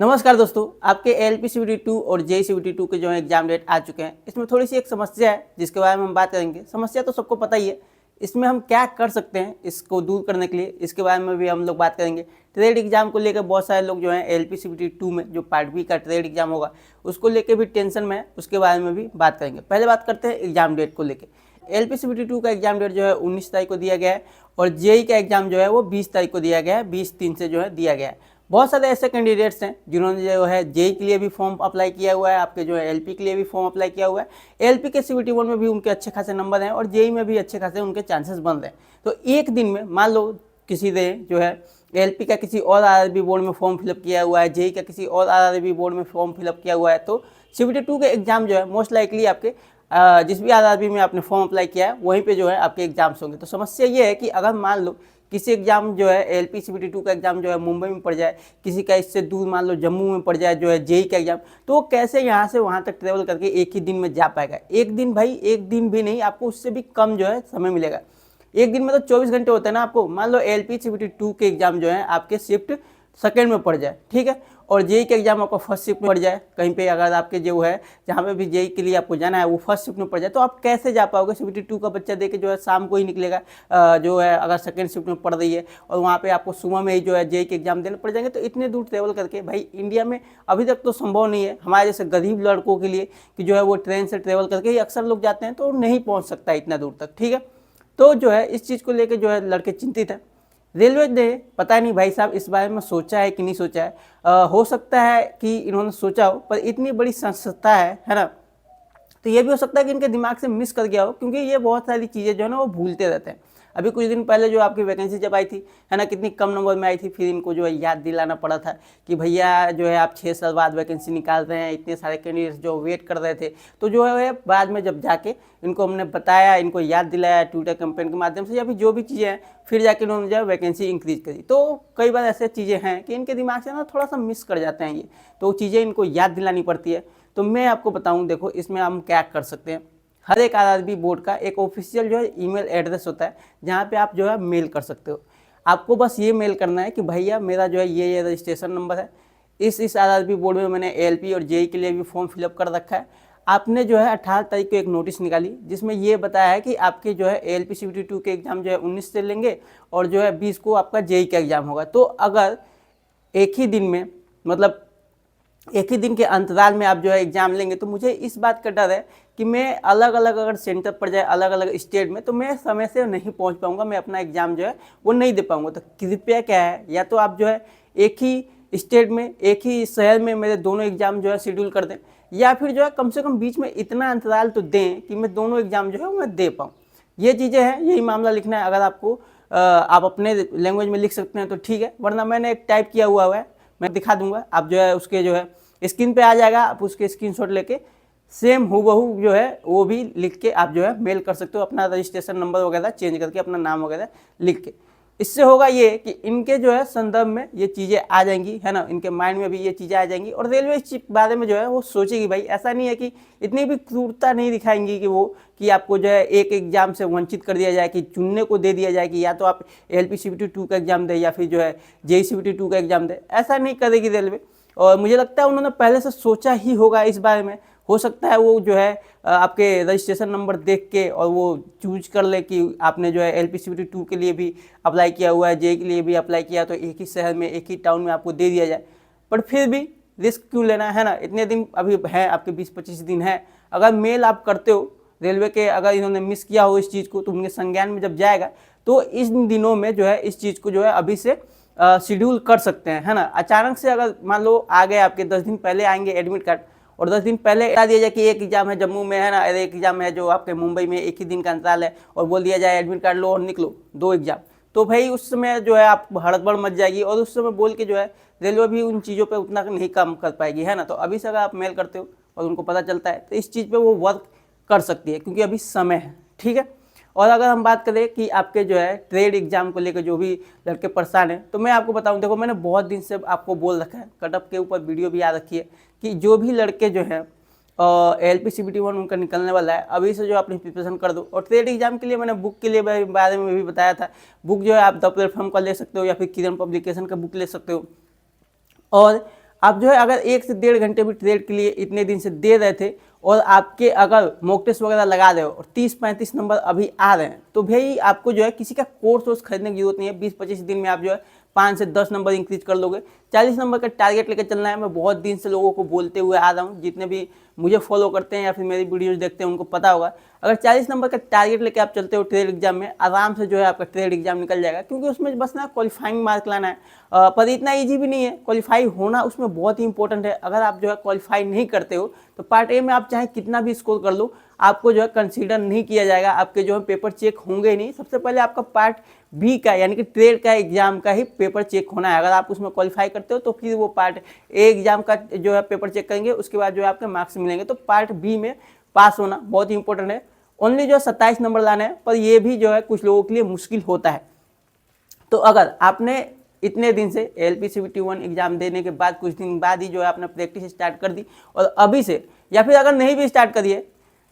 नमस्कार दोस्तों, आपके LPCVT2 और JCVT2 के जो है एग्जाम डेट आ चुके हैं। इसमें थोड़ी सी एक समस्या है जिसके बारे में हम बात करेंगे। समस्या तो सबको पता ही है, इसमें हम क्या कर सकते हैं इसको दूर करने के लिए, इसके बारे में भी हम लोग बात करेंगे। ट्रेड एग्जाम को लेकर बहुत सारे लोग जो है LPCVT2 में जो पार्ट बी का ट्रेड एग्जाम होगा उसको लेकर भी टेंशन में है, उसके बारे में भी बात करेंगे। पहले बात करते हैं एग्जाम डेट को लेकर। LPCVT2 का एग्जाम डेट जो है 19 तारीख को दिया गया है और जेई का एग्जाम जो है वो 20 तारीख को दिया गया है, 20/3 से जो है दिया गया है। बहुत सारे ऐसे कैंडिडेट्स हैं जिन्होंने जो है जेई के लिए भी फॉर्म अप्लाई किया हुआ है, आपके जो है एलपी के लिए भी फॉर्म अप्लाई किया हुआ है। एलपी के CVT1 में भी उनके अच्छे खासे नंबर हैं और जेई में भी अच्छे खासे उनके चांसेस बन रहे हैं। तो एक दिन में मान लो किसी ने जो है एलपी का किसी और आरआरबी बोर्ड में फॉर्म फिलअप किया हुआ है, जेई का किसी और आरआरबी बोर्ड में फॉर्म फिलअप किया हुआ है, तो CVT2 के एग्जाम जो है मोस्ट लाइकली आपके जिस भी आरआरबी में आपने फॉर्म अप्लाई किया है वहीं पे जो है आपके एग्जाम्स होंगे। तो समस्या ये है कि अगर मान लो किसी एग्जाम जो है LPCVT2 का एग्जाम जो है मुंबई में पड़ जाए, किसी का इससे दूर मान लो जम्मू में पड़ जाए जो है जेई का एग्जाम, तो वो कैसे यहाँ से वहाँ तक ट्रेवल करके एक ही दिन में जा पाएगा। एक दिन भाई, एक दिन भी नहीं, आपको उससे भी कम जो है समय मिलेगा। एक दिन में तो 24 घंटे होते हैं ना आपको। मान लो LPCVT2 के एग्जाम जो है आपके शिफ्ट सेकेंड में पड़ जाए, ठीक है, और जेई के एग्जाम आपको फर्स्ट शिफ्ट में पड़ जाए कहीं पे, अगर आपके जो है जहाँ पे भी जेई के लिए आपको जाना है वो फर्स्ट शिफ्ट में पड़ जाए, तो आप कैसे जा पाओगे। CVT2 का बच्चा दे के जो है शाम को ही निकलेगा, जो है अगर सेकेंड शिफ्ट में पड़ रही है और वहाँ पे आपको सुबह में ही जो है जेई के एग्जाम देने पड़ जाएंगे, तो इतने दूर ट्रेवल करके भाई इंडिया में अभी तक तो संभव नहीं है हमारे जैसे गरीब लड़कों के लिए कि जो है वो ट्रेन से ट्रेवल करके ही अक्सर लोग जाते हैं, तो नहीं पहुँच सकता इतना दूर तक, ठीक है। तो जो है इस चीज़ को लेकर जो है लड़के चिंतित हैं। रेलवे ने पता नहीं भाई साहब इस बारे में सोचा है कि नहीं सोचा है। हो सकता है कि इन्होंने सोचा हो, पर इतनी बड़ी संस्था है ना, तो ये भी हो सकता है कि इनके दिमाग से मिस कर गया हो, क्योंकि ये बहुत सारी चीज़ें जो है ना वो भूलते रहते हैं। अभी कुछ दिन पहले जो आपकी वैकेंसी जब आई थी है ना, कितनी कम नंबर में आई थी, फिर इनको जो है याद दिलाना पड़ा था कि भैया जो है आप 6 साल बाद वैकेंसी निकाल रहे हैं, इतने सारे कैंडिडेट्स जो वेट कर रहे थे। तो जो है बाद में जब जाके इनको हमने बताया, इनको याद दिलाया ट्विटर कैंपेन के माध्यम से या फिर जो भी चीज़ें हैं, फिर जाके इन्होंने जो है वैकेंसी इंक्रीज करी। तो कई बार ऐसे चीज़ें हैं कि इनके दिमाग से ना थोड़ा सा मिस कर जाते हैं ये, तो चीज़ें इनको याद दिलानी पड़ती है। तो मैं आपको बताऊं, देखो इसमें हम क्या कर सकते हैं। हर एक आरआरबी बोर्ड का एक ऑफिशियल जो है ईमेल एड्रेस होता है जहाँ पे आप जो है मेल कर सकते हो। आपको बस ये मेल करना है कि भैया मेरा जो है ये रजिस्ट्रेशन नंबर है, इस आरआरबी बोर्ड में मैंने एलपी और जेई के लिए भी फॉर्म फिलअप कर रखा है। आपने जो है 18 तारीख को एक नोटिस निकाली जिसमें ये बताया है कि आपके जो है LPCVT2 के एग्जाम जो है 19 से लेंगे और जो है 20 को आपका जेई का एग्जाम होगा। तो अगर एक ही दिन में, मतलब एक ही दिन के अंतराल में आप जो है एग्जाम लेंगे, तो मुझे इस बात का डर है कि मैं अलग अलग अगर सेंटर पर जाए अलग अलग स्टेट में, तो मैं समय से नहीं पहुंच पाऊंगा, मैं अपना एग्जाम जो है वो नहीं दे पाऊंगा। तो कृपया क्या है, या तो आप जो है एक ही स्टेट में एक ही शहर में मेरे दोनों एग्जाम जो है शेड्यूल कर दें, या फिर जो है कम से कम बीच में इतना अंतराल तो दें कि मैं दोनों एग्जाम जो है मैं दे पाऊँ। ये चीज़ें हैं, यही मामला लिखना है। अगर आपको आप अपने लैंग्वेज में लिख सकते हैं तो ठीक है, वरना मैंने एक टाइप किया हुआ है, मैं दिखा दूंगा। आप जो है उसके जो है स्क्रीन पे आ जाएगा, आप उसके स्क्रीनशॉट लेके सेम हूबहू जो है वो भी लिख के आप जो है मेल कर सकते हो, अपना रजिस्ट्रेशन नंबर वगैरह चेंज करके अपना नाम वगैरह लिख के। इससे होगा ये कि इनके जो है संदर्भ में ये चीज़ें आ जाएंगी, है ना, इनके माइंड में भी ये चीज़ें आ जाएंगी और रेलवे इस बारे में जो है वो सोचेगी। भाई ऐसा नहीं है कि इतनी भी क्रूरता नहीं दिखाएंगी कि वो कि आपको जो है एक एग्जाम से वंचित कर दिया जाए, कि चुनने को दे दिया जाए कि या तो आप LPCVT2 का एग्जाम दें या फिर जो है JCVT2 का एग्जाम दें। ऐसा नहीं करेगी रेलवे, और मुझे लगता है उन्होंने पहले से सोचा ही होगा इस बारे में। हो सकता है वो जो है आपके रजिस्ट्रेशन नंबर देख के और वो चूज कर ले कि आपने जो है LPCVT2 के लिए भी अप्लाई किया हुआ है, जेई के लिए भी अप्लाई किया, तो एक ही शहर में एक ही टाउन में आपको दे दिया जाए। पर फिर भी रिस्क क्यों लेना है ना, इतने दिन अभी है आपके 20-25 दिन है। अगर मेल आप करते हो रेलवे के, अगर इन्होंने मिस किया हो इस चीज़ को, तो उनके संज्ञान में जब जाएगा तो इन दिनों में जो है इस चीज़ को जो है अभी से शेड्यूल कर सकते हैं, है ना। अचानक से अगर मान लो आ गए आपके 10 दिन पहले आएंगे एडमिट कार्ड, और 10 दिन पहले बता दिया जाए कि एक एग्जाम है जम्मू में, है ना, एक एग्जाम है जो आपके मुंबई में, एक ही दिन का अंतराल है, और बोल दिया जाए एडमिट कार्ड लो और निकलो 2 एग्जाम, तो भाई उस समय जो है आप हड़बड़ मच जाएगी और उस समय बोल के जो है रेलवे भी उन चीज़ों पे उतना नहीं काम कर पाएगी, है ना। तो अभी से अगर आप मेल करते हो और उनको पता चलता है तो इस चीज़ पे वो वर्क कर सकती है, क्योंकि अभी समय है, ठीक है। और अगर हम बात करें कि आपके जो है ट्रेड एग्जाम को लेकर जो भी लड़के परेशान हैं, तो मैं आपको बताऊं, देखो मैंने बहुत दिन से आपको बोल रखा है, कटअप के ऊपर वीडियो भी आ रखी है कि जो भी लड़के जो हैं LPCVT1 उनका निकलने वाला है, अभी से जो अपनी प्रिपरेशन कर दो। और ट्रेड एग्जाम के लिए मैंने बुक के लिए बारे में भी बताया था, बुक जो है आप द प्लेटफॉर्म का ले सकते हो या फिर किरण पब्लिकेशन का बुक ले सकते हो। और आप जो है अगर 1 से 1.5 घंटे भी ट्रेड के लिए इतने दिन से दे रहे थे और आपके अगर मॉक टेस्ट वगैरह लगा रहे हो और 30-35 नंबर अभी आ रहे हैं, तो भाई आपको जो है किसी का कोर्स खरीदने की जरूरत नहीं है। 20-25 दिन में आप जो है 5 से 10 नंबर इंक्रीज कर लोगे। 40 नंबर का टारगेट लेकर चलना है। मैं बहुत दिन से लोगों को बोलते हुए आ रहा हूँ, जितने भी मुझे फॉलो करते हैं या फिर मेरी वीडियोज देखते हैं उनको पता होगा। अगर 40 नंबर का टारगेट लेकर आप चलते हो ट्रेड एग्जाम में, आराम से जो है आपका ट्रेड एग्जाम निकल जाएगा, क्योंकि उसमें बस ना क्वालिफाइंग मार्क लाना है। पर इतना ईजी भी नहीं है, क्वालिफाई होना उसमें बहुत ही इंपॉर्टेंट है। अगर आप जो है क्वालिफाई नहीं करते हो तो पार्ट ए में आप चाहे कितना भी स्कोर कर लो, आपको जो है कंसीडर नहीं किया जाएगा, आपके जो है पेपर चेक होंगे नहीं। सबसे पहले आपका पार्ट बी का यानी कि ट्रेड का एग्जाम का ही पेपर चेक होना है। अगर आप उसमें क्वालिफाई करते हो तो फिर वो पार्ट ए एग्जाम का जो है पेपर चेक करेंगे, उसके बाद जो है आपके मार्क्स मिलेंगे। तो पार्ट बी में पास होना बहुत ही इंपॉर्टेंट है। ओनली जो 27 नंबर लाने हैं, पर ये भी जो है कुछ लोगों के लिए मुश्किल होता है। तो अगर आपने इतने दिन से LPCVT1 एग्जाम देने के बाद कुछ दिन बाद ही जो है आपने प्रैक्टिस स्टार्ट कर दी और अभी से, या फिर अगर नहीं भी स्टार्ट करिए,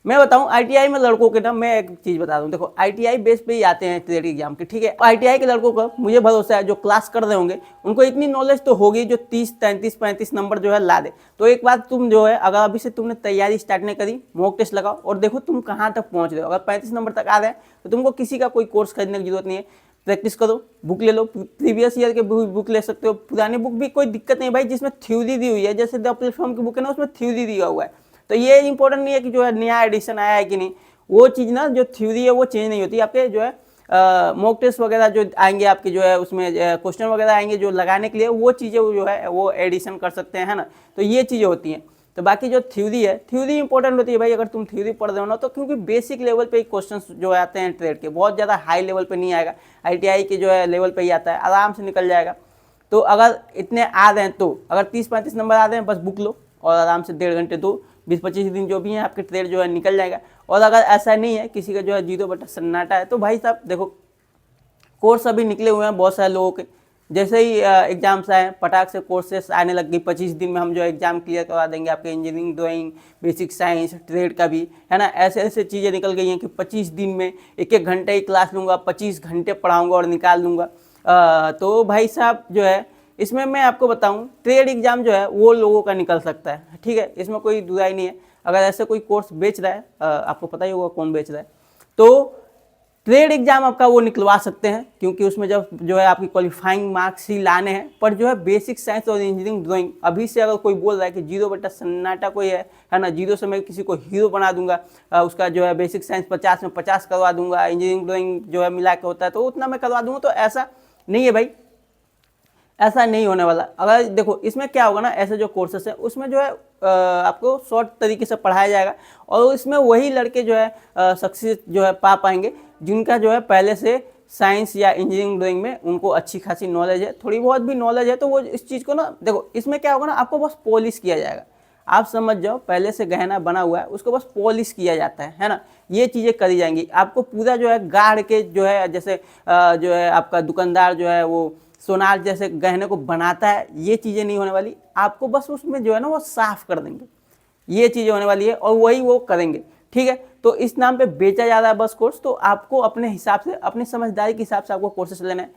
मैं बताऊं ITI में लड़कों के ना, मैं एक चीज़ बता दूं, देखो ITI बेस पे ही आते हैं ट्रेड एग्जाम के, ठीक है। ITI के लड़कों को मुझे भरोसा है, जो क्लास कर रहे होंगे उनको इतनी नॉलेज तो होगी जो 30, 33, 35 नंबर जो है ला दे। तो एक बार तुम जो है अगर अभी से तुमने तैयारी स्टार्ट नहीं करी, मॉक टेस्ट लगाओ और देखो तुम कहाँ तक पहुँच रहे हो। अगर 35 नंबर तक आ रहे हैं तो तुमको किसी का कोई कोर्स खरीदने की जरूरत नहीं है। प्रैक्टिस करो, बुक ले लो, प्रीवियस ईयर के बुक ले सकते हो, पुरानी बुक भी कोई दिक्कत नहीं भाई, जिसमें थ्योरी दी हुई है। जैसे द प्लेटफॉर्म की बुक है ना, उसमें थ्योरी दिया हुआ है। तो ये इंपॉर्टेंट नहीं है कि जो है नया एडिशन आया है कि नहीं, वो चीज़ ना जो थ्योरी है वो चेंज नहीं होती। आपके जो है मॉक टेस्ट वगैरह जो आएंगे आपके, जो है उसमें क्वेश्चन वगैरह आएंगे जो लगाने के लिए, वो चीज़ें जो है वो एडिशन कर सकते हैं, है ना। तो ये चीज़ें होती हैं। तो बाकी जो थ्योरी है, थ्योरी इंपॉर्टेंट होती है भाई। अगर तुम थ्योरी पढ़ रहे हो ना, तो क्योंकि बेसिक लेवल पे ही क्वेश्चंस जो आते हैं ट्रेड के, बहुत ज़्यादा हाई लेवल पे नहीं आएगा। ITI के जो है लेवल पे ही आता है, आराम से निकल जाएगा। तो अगर इतने आ रहे हैं, तो अगर 30-35 नंबर आ रहे हैं, बस बुक लो और आराम से 1.5 घंटे दो, 20-25 दिन जो भी हैं आपके ट्रेड जो है निकल जाएगा। और अगर ऐसा नहीं है, किसी का जो है 0 बटा सन्नाटा है, तो भाई साहब देखो, कोर्स अभी निकले हुए हैं बहुत सारे लोगों के। जैसे ही एग्जाम्स आए, पटाख से कोर्सेस आने लग गई। 25 दिन में हम जो एग्जाम क्लियर करवा देंगे आपके, engineering, drawing, basic science, trade का भी, है ना। ऐसे ऐसे चीज़ें निकल गई हैं कि 25 दिन में 1-1 घंटे ही क्लास लूँगा, 25 घंटे पढ़ाऊँगा और निकाल लूँगा। तो भाई साहब जो है, इसमें मैं आपको बताऊं, ट्रेड एग्जाम जो है वो लोगों का निकल सकता है, ठीक है, इसमें कोई दुराई नहीं है। अगर ऐसे कोई कोर्स बेच रहा है, आपको पता ही होगा कौन बेच रहा है, तो ट्रेड एग्जाम आपका वो निकलवा सकते हैं, क्योंकि उसमें जब जो है आपकी क्वालिफाइंग मार्क्स ही लाने हैं। पर जो है बेसिक साइंस और इंजीनियरिंग, ड्राइंग, अभी से अगर कोई बोल रहा है कि 0 बटा सन्नाटा कोई है ना, 0 से मैं किसी को हीरो बना दूंगा, उसका जो है बेसिक साइंस 50 में 50 करवा दूंगा, इंजीनियरिंग ड्राइंग जो है मिला के होता है तो उतना मैं करवा दूंगा, तो ऐसा नहीं है भाई, ऐसा नहीं होने वाला। अगर देखो इसमें क्या होगा ना, ऐसे जो कोर्सेस है उसमें जो है आपको शॉर्ट तरीके से पढ़ाया जाएगा, और इसमें वही लड़के जो है सक्सेस जो है पा पाएंगे जिनका जो है पहले से साइंस या इंजीनियरिंग ड्राइंग में उनको अच्छी खासी नॉलेज है, थोड़ी बहुत भी नॉलेज है। तो वो इस चीज़ को ना, देखो इसमें क्या होगा ना, आपको बस पॉलिश किया जाएगा। आप समझ जाओ, पहले से गहना बना हुआ है, उसको बस पॉलिश किया जाता है ना। ये चीज़ें करी जाएंगी। आपको पूरा जो है गाड़ के जो है, जैसे जो है आपका दुकानदार जो है वो सोनार जैसे गहने को बनाता है, ये चीज़ें नहीं होने वाली। आपको बस उसमें जो है ना वो साफ कर देंगे, ये चीज़ें होने वाली है, और वही वो करेंगे, ठीक है। तो इस नाम पे बेचा जा रहा है बस कोर्स। तो आपको अपने हिसाब से, अपनी समझदारी के हिसाब से आपको कोर्सेस लेना है।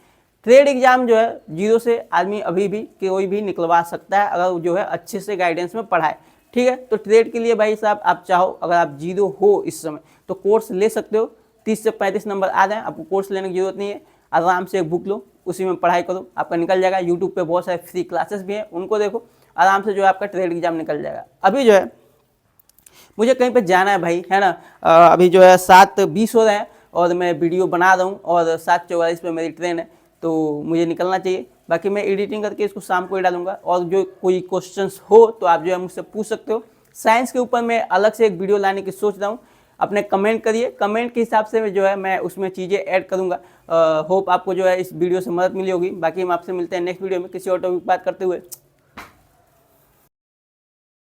ट्रेड एग्जाम जो है 0 से आदमी अभी भी कोई भी निकलवा सकता है, अगर जो है अच्छे से गाइडेंस में पढ़ाए, ठीक है। तो ट्रेड के लिए भाई साहब आप चाहो, अगर आप 0 हो इस समय, तो कोर्स ले सकते हो। 30 से 35 नंबर आ जाए, आपको कोर्स लेने की जरूरत नहीं है। आराम से एक बुक लो, उसी में पढ़ाई करो, आपका निकल जाएगा। यूट्यूब पे बहुत सारे फ्री क्लासेस भी हैं, उनको देखो, आराम से जो है आपका ट्रेड एग्जाम निकल जाएगा। अभी जो है मुझे कहीं पे जाना है भाई, है ना। अभी जो है 7:20 हो रहे हैं और मैं वीडियो बना रहा हूँ, और 7:44 पे मेरी ट्रेन है, तो मुझे निकलना चाहिए। बाकी मैं एडिटिंग करके इसको शाम को ही डालूंगा, और जो कोई क्वेश्चंस हो तो आप जो है मुझसे पूछ सकते हो। साइंस के ऊपर मैं अलग से एक वीडियो लाने की सोच रहा हूँ, अपने कमेंट करिए, कमेंट के हिसाब से जो है मैं उसमें चीज़ें ऐड करूँगा। होप आपको जो है इस वीडियो से मदद मिली होगी। बाकी हम आपसे मिलते हैं नेक्स्ट वीडियो में किसी और टॉपिक बात करते हुए।